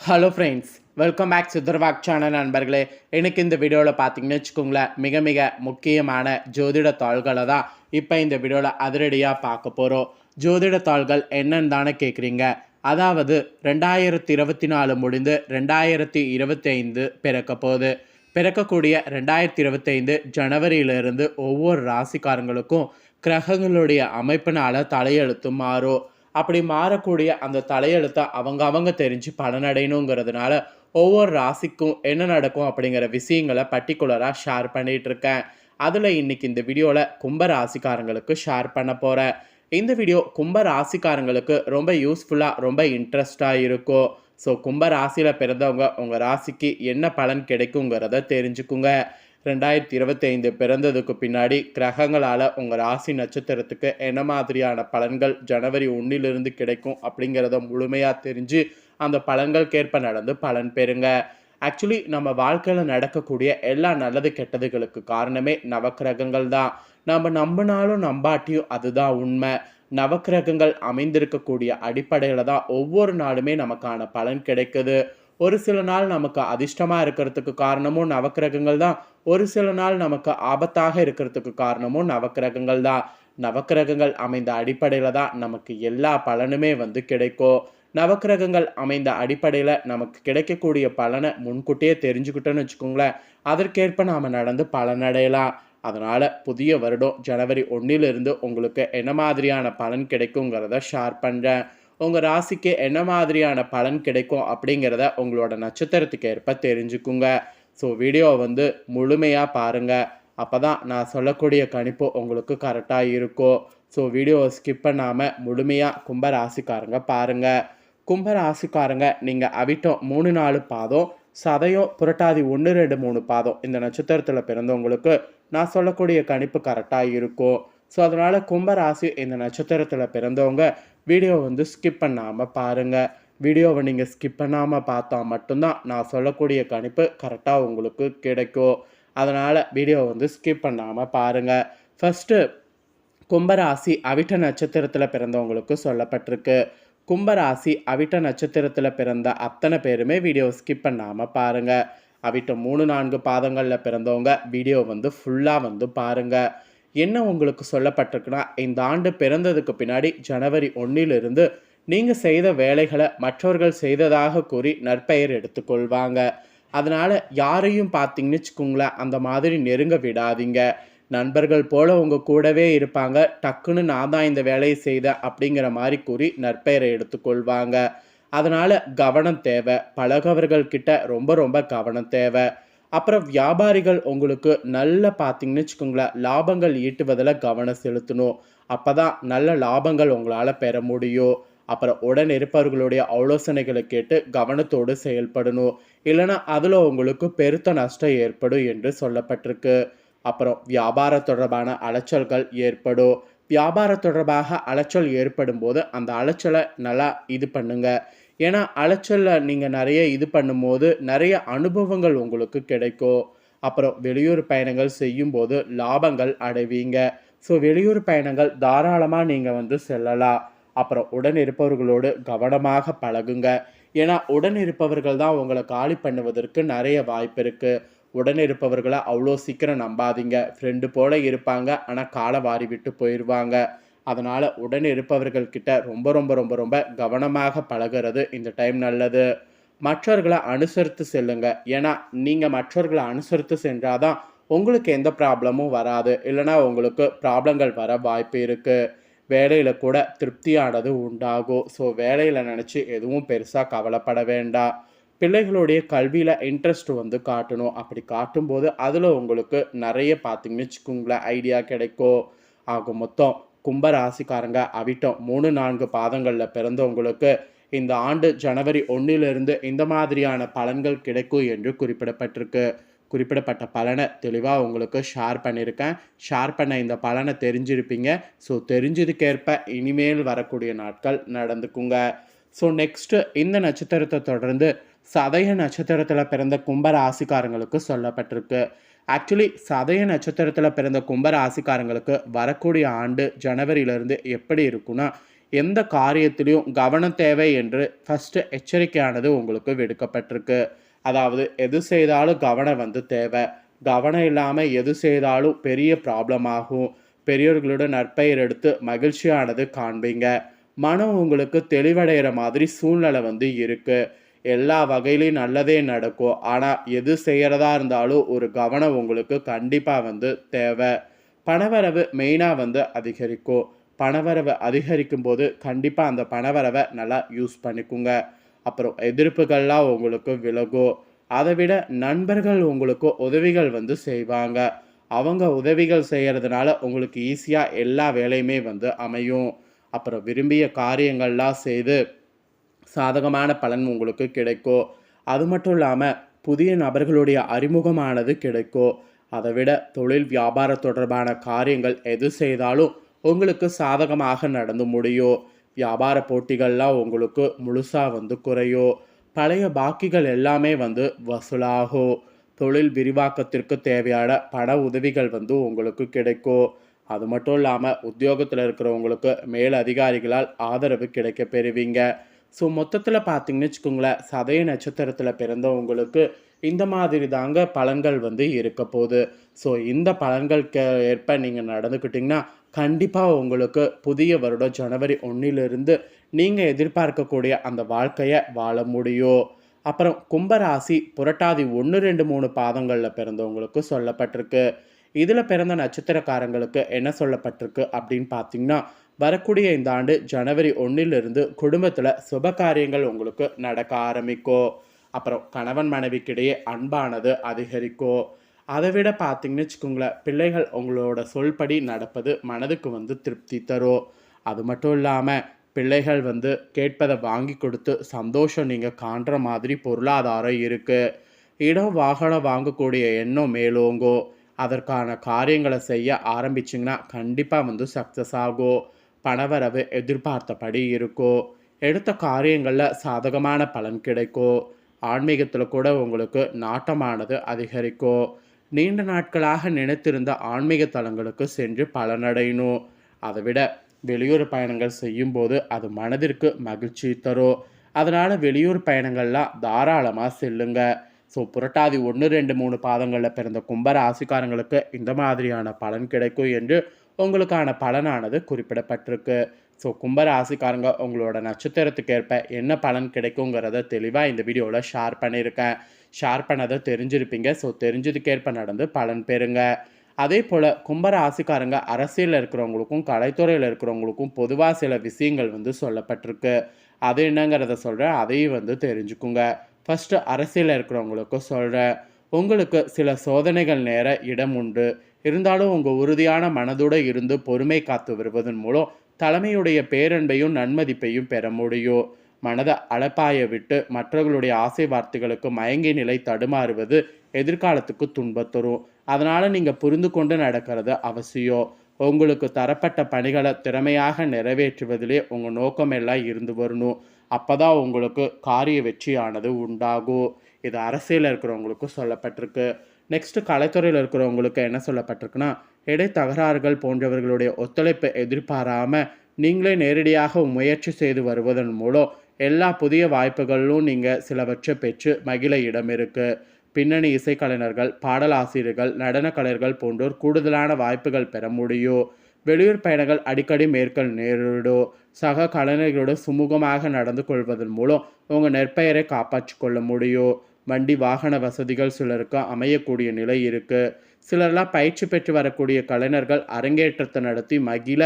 Hello friends, welcome back சித்தர்வாக் channel நண்பர்களே. எனக்கு இந்த வீடியோவில் பார்த்தீங்கன்னு வச்சுக்கோங்களேன், மிக மிக முக்கியமான ஜோதிட தாள்களை தான் இப்போ இந்த வீடியோவில் அதிரடியாக பார்க்க போகிறோம். ஜோதிட தாள்கள் என்னன்னு தானே கேட்குறீங்க. அதாவது 2024 முடிந்து 2025 பிறக்க போகுது. பிறக்கக்கூடிய 2025 ஜனவரியிலிருந்து ஒவ்வொரு ராசிக்காரங்களுக்கும் கிரகங்களுடைய அமைப்பினால் தலையெழுத்து மாறும். அப்படி மாறக்கூடிய அந்த தலையெழுத்தை அவங்க தெரிஞ்சு பலனடையணுங்கிறதுனால ஒவ்வொரு ராசிக்கும் என்ன நடக்கும் அப்படிங்கிற விஷயங்களை பர்டிகுலராக ஷேர் பண்ணிகிட்டு இருக்கேன். அதில் இன்னைக்கு இந்த வீடியோவில் கும்ப ராசிக்காரங்களுக்கு ஷேர் பண்ண போகிறேன். இந்த வீடியோ கும்ப ராசிக்காரங்களுக்கு ரொம்ப யூஸ்ஃபுல்லாக ரொம்ப இன்ட்ரெஸ்டாக இருக்கும். ஸோ கும்ப ராசியில் பிறந்தவங்க உங்கள் ராசிக்கு என்ன பலன் கிடைக்குங்கிறத தெரிஞ்சுக்குங்க. 2025 பிறந்ததுக்கு பின்னாடி கிரகங்களால் உங்கள் ராசி நட்சத்திரத்துக்கு என்ன மாதிரியான பலன்கள் ஜனவரி 1 கிடைக்கும் அப்படிங்கிறத முழுமையாக தெரிஞ்சு அந்த பலன்களுக்கேற்ப நடந்து பலன் பெறுங்க. ஆக்சுவலி நம்ம வாழ்க்கையில் நடக்கக்கூடிய எல்லா நல்லது கெட்டதுகளுக்கு காரணமே நவக்கிரகங்கள் தான். நம்ம நம்பினாலும் நம்பாட்டியும் அதுதான் உண்மை. நவக்கிரகங்கள் அமைந்திருக்கக்கூடிய அடிப்படையில் தான் ஒவ்வொரு நாளுமே நமக்கான பலன் கிடைக்குது. ஒரு சில நாள் நமக்கு அதிர்ஷ்டமாக இருக்கிறதுக்கு காரணமும் நவக்கிரகங்கள் தான். ஒரு சில நாள் நமக்கு ஆபத்தாக இருக்கிறதுக்கு காரணமும் நவக்கிரகங்கள் தான். நவக்கிரகங்கள் அமைந்த அடிப்படையில் தான் நமக்கு எல்லா பலனுமே கிடைக்கும். நவக்கிரகங்கள் அமைந்த அடிப்படையில் நமக்கு கிடைக்கக்கூடிய பலனை முன்கூட்டியே தெரிஞ்சுக்கிட்டோன்னு வச்சுக்கோங்களேன், அதற்கேற்ப நாம் நடந்து பலனடையலாம். அதனால் புதிய வருடம் ஜனவரி 1 உங்களுக்கு என்ன மாதிரியான பலன் கிடைக்குங்கிறத ஷேர் பண்ணுறேன். உங்கள் ராசிக்கு என்ன மாதிரியான பலன் கிடைக்கும் அப்படிங்கிறத உங்களோட நட்சத்திரத்துக்கு ஏற்ப தெரிஞ்சுக்குங்க. ஸோ வீடியோ முழுமையாக பாருங்கள். அப்போ தான் நான் சொல்லக்கூடிய கணிப்பு உங்களுக்கு கரெக்டாக இருக்கும். ஸோ வீடியோவை ஸ்கிப் பண்ணாமல் முழுமையாக கும்ப ராசிக்காரங்க பாருங்கள். கும்ப ராசிக்காரங்க நீங்கள் அவிட்டம் 3-4 பாதம், சதயம் புரட்டாதி 1-2-3 பாதம் இந்த நட்சத்திரத்தில் பிறந்தவங்களுக்கு நான் சொல்லக்கூடிய கணிப்பு கரெக்டாக இருக்கும். ஸோ அதனால் கும்பராசி இந்த நட்சத்திரத்தில் பிறந்தவங்க வீடியோ ஸ்கிப் பண்ணாமல் பாருங்கள். வீடியோவை நீங்கள் ஸ்கிப் பண்ணாமல் பார்த்தா மட்டும்தான் நான் சொல்லக்கூடிய கணிப்பு கரெக்டாக உங்களுக்கு கிடைக்கும். அதனால் வீடியோ ஸ்கிப் பண்ணாமல் பாருங்கள். ஃபஸ்ட்டு கும்பராசி அவிட்ட நட்சத்திரத்தில் பிறந்தவங்களுக்கு சொல்லப்பட்டிருக்கு. கும்பராசி அவிட்ட நட்சத்திரத்தில் பிறந்த அத்தனை பேருமே வீடியோ ஸ்கிப் பண்ணாமல் பாருங்கள். அவிட்டம் 3-4 பாதங்களில் பிறந்தவங்க வீடியோ ஃபுல்லாக பாருங்கள். என்ன உங்களுக்கு சொல்லப்பட்டிருக்குன்னா, இந்த ஆண்டு பிறந்ததுக்கு பின்னாடி ஜனவரி 1 நீங்கள் செய்த வேலைகளை மற்றவர்கள் செய்ததாக கூறி நற்பெயர் எடுத்துக்கொள்வாங்க. அதனால் யாரையும் பார்த்தீங்கன்னு வச்சுக்கோங்களேன், அந்த மாதிரி நெருங்க விடாதீங்க. நண்பர்கள் போல் உங்கள் கூடவே இருப்பாங்க. டக்குன்னு நான் தான் இந்த வேலையை செய்தேன் அப்படிங்கிற மாதிரி கூறி நற்பெயரை எடுத்துக்கொள்வாங்க. அதனால் கவனம் தேவை. பழகவர்கள்கிட்ட ரொம்ப ரொம்ப கவனம் தேவை. அப்புறம் வியாபாரிகள் உங்களுக்கு நல்ல பார்த்தீங்கன்னு வச்சுக்கோங்களேன், லாபங்கள் ஈட்டுவதில் கவனம் செலுத்தணும். அப்போ தான் நல்ல லாபங்கள் உங்களால் பெற முடியும். அப்புறம் உடன் இருப்பவர்களுடைய ஆலோசனைகளை கேட்டு கவனத்தோடு செயல்படணும். இல்லைனா அதில் உங்களுக்கு பெருத்த நஷ்டம் ஏற்படும் என்று சொல்லப்பட்டிருக்கு. அப்புறம் வியாபார தொடர்பான அலைச்சல்கள் ஏற்படும். வியாபார தொடர்பாக அலைச்சல் ஏற்படும் போது அந்த அலைச்சலை நல்லா இது பண்ணுங்க. ஏன்னா அலைச்சலில் நீங்கள் நிறைய இது பண்ணும்போது நிறைய அனுபவங்கள் உங்களுக்கு கிடைக்கும். அப்புறம் வெளியூர் பயணங்கள் செய்யும்போது லாபங்கள் அடைவீங்க. ஸோ வெளியூர் பயணங்கள் தாராளமாக நீங்கள் செல்லலாம். அப்புறம் உடன் இருப்பவர்களோடு கவனமாக பழகுங்க. ஏன்னா உடன் இருப்பவர்கள் தான் உங்களை காலி பண்ணுவதற்கு நிறைய வாய்ப்பு இருக்குது. உடன் இருப்பவர்களை அவ்வளோ சீக்கிரம் நம்பாதீங்க. ஃப்ரெண்டு போல் இருப்பாங்க, ஆனால் காலை வாரி விட்டு போயிடுவாங்க. அதனால் உடன் இருப்பவர்கள்கிட்ட ரொம்ப ரொம்ப ரொம்ப ரொம்ப கவனமாக பழகிறது இந்த டைம் நல்லது. மற்றவர்களை அனுசரித்து செல்லுங்க. ஏன்னா நீங்கள் மற்றவர்களை அனுசரித்து சென்றால் தான் உங்களுக்கு எந்த ப்ராப்ளமும் வராது. இல்லைனா உங்களுக்கு ப்ராப்ளங்கள் வர வாய்ப்பு இருக்குது. வேலையில் கூட திருப்தியானது உண்டாகும். ஸோ வேலையில் நினச்சி எதுவும் பெருசாக கவலைப்பட வேண்டாம். பிள்ளைகளுடைய கல்வியில் இன்ட்ரெஸ்ட் காட்டணும். அப்படி காட்டும்போது அதில் உங்களுக்கு நிறைய பார்த்தீங்கன்னு வச்சுக்கோங்களேன் ஐடியா கிடைக்கும். ஆக மொத்தம் கும்ப ராசிக்காரங்க அவிட்டம் 3-4 பாதங்களில் பிறந்தவங்களுக்கு இந்த ஆண்டு ஜனவரி 1 இந்த மாதிரியான பலன்கள் கிடைக்கும் என்று குறிப்பிடப்பட்டிருக்கு. குறிப்பிடப்பட்ட பலனை தெளிவாக உங்களுக்கு ஷேர் பண்ணியிருக்கேன். ஷேர் பண்ண இந்த பலனை தெரிஞ்சிருப்பீங்க. ஸோ தெரிஞ்சதுக்கேற்ப இனிமேல் வரக்கூடிய நாட்கள் நடந்துக்குங்க. ஸோ நெக்ஸ்ட்டு இந்த நட்சத்திரத்தை தொடர்ந்து சதய நட்சத்திரத்தில் பிறந்த கும்ப ராசிக்காரங்களுக்கு சொல்லப்பட்டிருக்கு. ஆக்சுவலி சதய நட்சத்திரத்தில் பிறந்த கும்ப ராசிக்காரங்களுக்கு வரக்கூடிய ஆண்டு ஜனவரியிலேருந்து எப்படி இருக்குன்னா, எந்த காரியத்திலையும் கவனம் தேவை என்று ஃபஸ்ட்டு எச்சரிக்கையானது உங்களுக்கு விடுக்கப்பட்டிருக்கு. அதாவது எது செய்தாலும் கவனம் வந்து தேவை. கவனம் இல்லாமல் எது செய்தாலும் பெரிய ப்ராப்ளம் ஆகும். பெரியோர்களோட நற்பெயர் எடுத்து மகிழ்ச்சியானது காண்பீங்க. மனம் உங்களுக்கு தெளிவடைகிற மாதிரி சூழ்நிலை வந்து இருக்குது. எல்லா வகையிலையும் நல்லதே நடக்கும். ஆனால் எது செய்கிறதா இருந்தாலும் ஒரு கவனம் உங்களுக்கு கண்டிப்பாக வந்து தேவை. பணவரவு மெயினாக வந்து அதிகரிக்கும். பணவரவு அதிகரிக்கும் போது கண்டிப்பாக அந்த பணவரவை நல்லா யூஸ் பண்ணிக்குங்க. அப்புறம் எதிர்ப்புகள்லாம் உங்களுக்கு விலகும். அதை விட நண்பர்கள் உங்களுக்கு உதவிகள் வந்து செய்வாங்க. அவங்க உதவிகள் செய்கிறதுனால உங்களுக்கு ஈஸியாக எல்லா வேலையுமே வந்து அமையும். அப்புறம் விரும்பிய காரியங்கள்லாம் செய்து சாதகமான பலன் உங்களுக்கு கிடைக்கும். அது மட்டும் இல்லாமல் புதிய நபர்களுடைய அறிமுகமானது கிடைக்கும். அதை விட தொழில் வியாபார தொடர்பான காரியங்கள் எது செய்தாலும் உங்களுக்கு சாதகமாக நடந்து முடியும். வியாபார போட்டிகள்லாம் உங்களுக்கு முழுசாக வந்து குறையும். பழைய பாக்கிகள் எல்லாமே வந்து வசூலாகும். தொழில் விரிவாக்கத்திற்கு தேவையான பண உதவிகள் வந்து உங்களுக்கு கிடைக்கும். அது மட்டும் இல்லாமல் உத்தியோகத்தில் இருக்கிறவங்களுக்கு மேல் அதிகாரிகளால் ஆதரவு கிடைக்க பெறுவீங்க. ஸோ மொத்தத்தில் பார்த்தீங்கன்னு வச்சுக்கோங்களேன், சதய நட்சத்திரத்தில் பிறந்தவங்களுக்கு இந்த மாதிரி தாங்க பலன்கள் வந்து இருக்க போகுது. ஸோ இந்த பலன்களுக்கு ஏற்ப நீங்கள் நடந்துக்கிட்டிங்கன்னா கண்டிப்பாக உங்களுக்கு புதிய வருடம் ஜனவரி 1 நீங்கள் எதிர்பார்க்கக்கூடிய அந்த வாழ்க்கையை வாழ முடியும். அப்புறம் கும்பராசி புரட்டாதி 1, 2, 3 பாதங்களில் பிறந்தவங்களுக்கு சொல்லப்பட்டிருக்கு. இதில் பிறந்த நட்சத்திரக்காரங்களுக்கு என்ன சொல்லப்பட்டிருக்கு அப்படின்னு பார்த்தீங்கன்னா, வரக்கூடிய இந்த ஆண்டு ஜனவரி 1 குடும்பத்தில் சுப காரியங்கள் உங்களுக்கு நடக்க ஆரம்பிக்கும். அப்புறம் கணவன் மனைவிக்கிடையே அன்பானது அதிகரிக்கும். அதை விட பார்த்தீங்கன்னு வச்சுக்கோங்களேன், பிள்ளைகள் உங்களோட சொல்படி நடப்பது மனதுக்கு வந்து திருப்தி தரும். அது மட்டும் இல்லாமல் பிள்ளைகள் வந்து கேட்பதை வாங்கி கொடுத்து சந்தோஷம் நீங்கள் காண்ற மாதிரி பொருளாதாரம் இருக்குது. இடம் வாகனம் வாங்கக்கூடிய எண்ணம் மேலோங்கும். அதற்கான காரியங்களை செய்ய ஆரம்பிச்சிங்கன்னா கண்டிப்பாக வந்து சக்ஸஸ் ஆகும். பணவரவு எதிர்பார்த்தபடி இருக்கும். எடுத்த காரியங்களில் சாதகமான பலன் கிடைக்கும். ஆன்மீகத்தில் கூட உங்களுக்கு நாட்டமானது அதிகரிக்கும். நீண்ட நாட்களாக நினைத்திருந்த ஆன்மீக தலங்களுக்கு சென்று பலனடையணும். அதை விட வெளியூர் பயணங்கள் செய்யும்போது அது மனதிற்கு மகிழ்ச்சி தரும். அதனால் வெளியூர் பயணங்கள்லாம் தாராளமாக செல்லுங்க. ஸோ புரட்டாதி 1, 2, 3 பாதங்களில் பிறந்த கும்ப ராசிக்காரங்களுக்கு இந்த மாதிரியான பலன் கிடைக்கும் என்று உங்களுக்கான பலனானது குறிப்பிடப்பட்டிருக்கு. ஸோ கும்ப ராசிக்காரங்க உங்களோட நட்சத்திரத்துக்கு ஏற்ப என்ன பலன் கிடைக்குங்கிறத தெளிவாக இந்த வீடியோவில் ஷேர் பண்ணியிருக்கேன். ஷேர் பண்ணதை தெரிஞ்சிருப்பீங்க. ஸோ தெரிஞ்சதுக்கேற்ப நடந்து பலன் பெறுங்க. அதே போல் கும்ப ராசிக்காரங்க அரசியலில் இருக்கிறவங்களுக்கும் கலைத்துறையில் இருக்கிறவங்களுக்கும் பொதுவாக சில விஷயங்கள் வந்து சொல்லப்பட்டிருக்கு. அது என்னங்கிறத சொல்கிறேன், அதையும் வந்து தெரிஞ்சுக்குங்க. ஃபஸ்ட்டு அரசியலில் இருக்கிறவங்களுக்கும் சொல்கிறேன், உங்களுக்கு சில சோதனைகள் நேர இடம் உண்டு. இருந்தாலும் உங்கள் உறுதியான மனதோடு இருந்து பொறுமை காத்து வருவதன் மூலம் தலைமையுடைய பேரன்பையும் நன்மதிப்பையும் பெற முடியும். மனதை அலப்பாய விட்டு மற்றவர்களுடைய ஆசை வார்த்தைகளுக்கு மயங்கி நிலை தடுமாறுவது எதிர்காலத்துக்கு துன்பம் தரும். அதனால் நீங்கள் புரிந்து கொண்டு நடக்கிறது அவசியம். உங்களுக்கு தரப்பட்ட பணிகளை திறமையாக நிறைவேற்றுவதிலே உங்கள் நோக்கமெல்லாம் இருந்து வரணும். அப்போ தான் உங்களுக்கு காரிய வெற்றியானது உண்டாகும். இது அரசியலில் இருக்கிறவங்களுக்கு சொல்லப்பட்டிருக்கு. நெக்ஸ்ட்டு கலைத்துறையில் இருக்கிறவங்களுக்கு என்ன சொல்லப்பட்டிருக்குன்னா, இடைத்தகராறுகள் போன்றவர்களுடைய ஒத்துழைப்பை எதிர்பாராமல் நீங்களே நேரடியாக முயற்சி செய்து வருவதன் மூலம் எல்லா புதிய வாய்ப்புகளிலும் நீங்கள் சிலவற்றை பெற்று மகிழ இடம் இருக்குது. பின்னணி இசைக்கலைஞர்கள், பாடலாசிரியர்கள், நடன கலைஞர்கள் போன்றோர் கூடுதலான வாய்ப்புகள் பெற முடியும். வெளியூர் பயணங்கள் அடிக்கடி மேற்கொள் நேரிடும். சக கலைஞர்களோடு சுமூகமாக நடந்து கொள்வதன் மூலம் உங்கள் நற்பெயரை காப்பாற்றி கொள்ள முடியும். வண்டி வாகன வசதிகள் சிலருக்கு அமையக்கூடிய நிலை இருக்குது. சிலர்லாம் பயிற்சி பெற்று வரக்கூடிய கலைஞர்கள் அரங்கேற்றத்தை நடத்தி மகிழ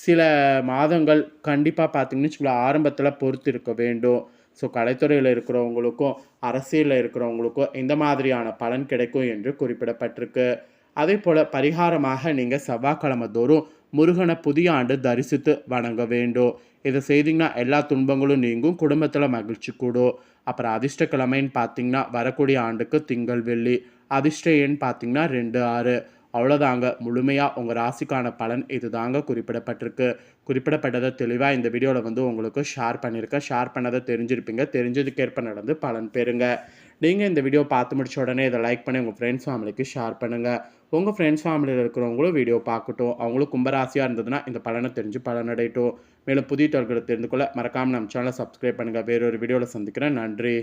சில மாதங்கள் கண்டிப்பாக பார்த்தீங்கன்னு சொல்ல ஆரம்பத்தில் பொறுத்து இருக்க வேண்டும். ஸோ கலைத்துறையில் இருக்கிறவங்களுக்கும் அரசியலில் இருக்கிறவங்களுக்கும் இந்த மாதிரியான பலன் கிடைக்கும் என்று குறிப்பிடப்பட்டிருக்கு. அதே போல் பரிகாரமாக நீங்கள் செவ்வாய்க்கிழமை தோறும் முருகனை புதிய ஆண்டு தரிசித்து வணங்க வேண்டும். இதை செய்திங்கன்னா எல்லா துன்பங்களும் நீங்கும், குடும்பத்தில் மகிழ்ச்சி கூடும். அப்புறம் அதிர்ஷ்டக்கிழமைன்னு பார்த்தீங்கன்னா வரக்கூடிய ஆண்டுக்கு திங்கள் வெள்ளி. அதிர்ஷ்ட எண் பார்த்தீங்கன்னா 2, 6. அவ்வளோதாங்க, முழுமையாக உங்கள் ராசிக்கான பலன் இது தாங்க குறிப்பிடப்பட்டிருக்கு. குறிப்பிடப்பட்டதை தெளிவாக இந்த வீடியோவில் வந்து உங்களுக்கு ஷேர் பண்ணியிருக்கேன். ஷேர் பண்ணதை தெரிஞ்சிருப்பீங்க. தெரிஞ்சதுக்கேற்ப நடந்து பலன் பெறுங்க. நீங்கள் இந்த வீடியோ பார்த்து முடிச்ச உடனே இதை லைக் பண்ணி உங்கள் ஃப்ரெண்ட்ஸ் ஃபேமிலிக்கு ஷேர் பண்ணுங்கள். உங்கள் ஃப்ரெண்ட்ஸ் ஃபேமிலியில் இருக்கிறவங்களும் வீடியோ பார்க்கட்டும். அவங்களும் கும்பராசியாக இருந்ததுன்னா இந்த பலனை தெரிஞ்சு பலனடையட்டும். மேலும் புதிய தாள்களை தெரிந்து கொள்ள மறக்காமல் நம்ம சேனலை சப்ஸ்கிரைப் பண்ணுங்கள். வேறொரு வீடியோவில் சந்திக்கிறேன். நன்றி.